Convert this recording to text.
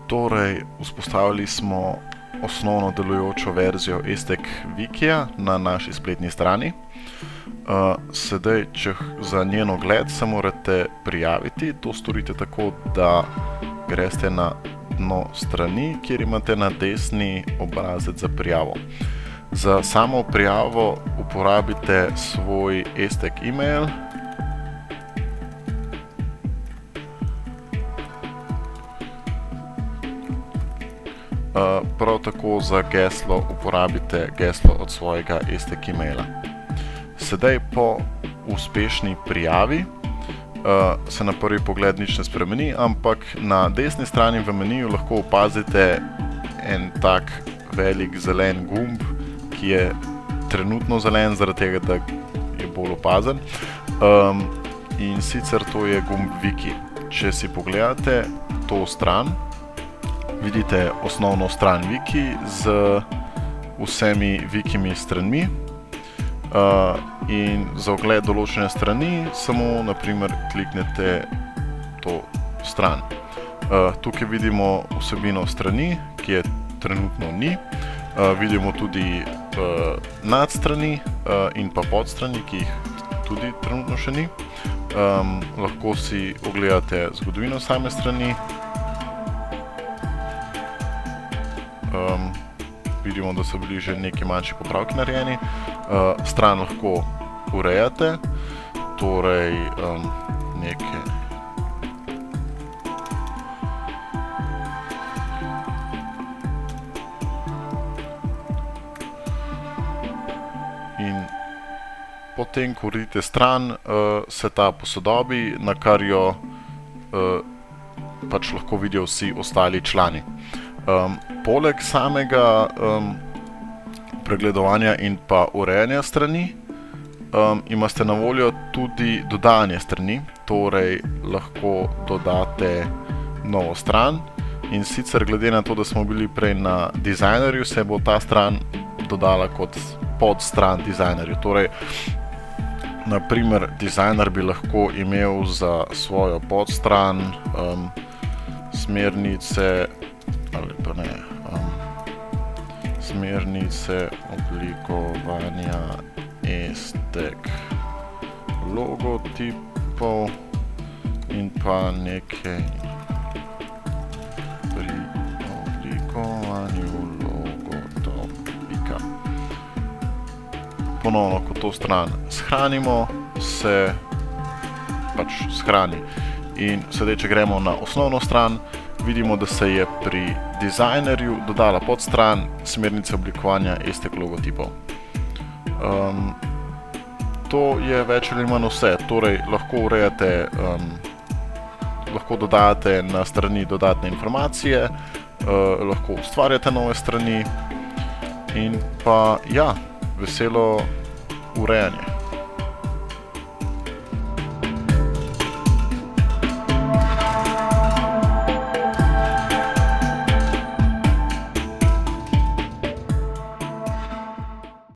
Torej, vzpostavili smo osnovno delujočo verzijo Aztec Wikija na naši spletni strani. Sedaj, če za njen ogled se morate prijaviti, to storite tako, da greste na dno strani, kjer imate na desni obrazec za prijavo. Za samo prijavo uporabite svoj Aztec e-mail. Prav tako za geslo uporabite geslo od svojega Aztec e-maila. Sedaj po uspešni prijavi se na prvi pogled nič ne spremeni, ampak na desni strani v meniju lahko opazite en tak velik zelen gumb, ki je trenutno zelen, zaradi tega, da je bolj opazen. In sicer to je gumb Wiki. Če si pogledate to stran, vidite osnovno stran Wiki z vsemi Wikimi stranmi. In za ogled določene strani samo naprimer kliknete to stran. Tukaj vidimo vsebino strani, ki je trenutno ni. Vidimo tudi nadstrani in pa podstrani, ki jih tudi trenutno še ni. Lahko si ogledate zgodovino same strani. Vidimo, da so bili že neki manjši popravki narejeni. Stran lahko urejate, torej neke in potem, ko uredite stran, se ta posodobi, na kar jo pač lahko vidijo vsi ostali člani. Poleg samega pregledovanja in pa urejanja strani imate na voljo tudi dodajanje strani, torej lahko dodate novo stran, in sicer glede na to, da smo bili prej na dizajnerju, se bo ta stran dodala kot podstran dizajnerju. Torej, naprimer, dizajner bi lahko imel za svojo podstran smernice ali pa ne, smernice oblikovanja Aztec logotipov in pa nekaj pri oblikovanju logotipika. Ponovno, ko to stran shranimo, se pač shrani. In sedaj, če gremo na osnovno stran, vidimo, da se je pri dizajnerju dodala podstran smernice oblikovanja Aztec logotipov. To je več ali manj vse, torej lahko urejate, lahko dodajate na strani dodatne informacije, lahko ustvarjate nove strani in pa ja, veselo urejanje.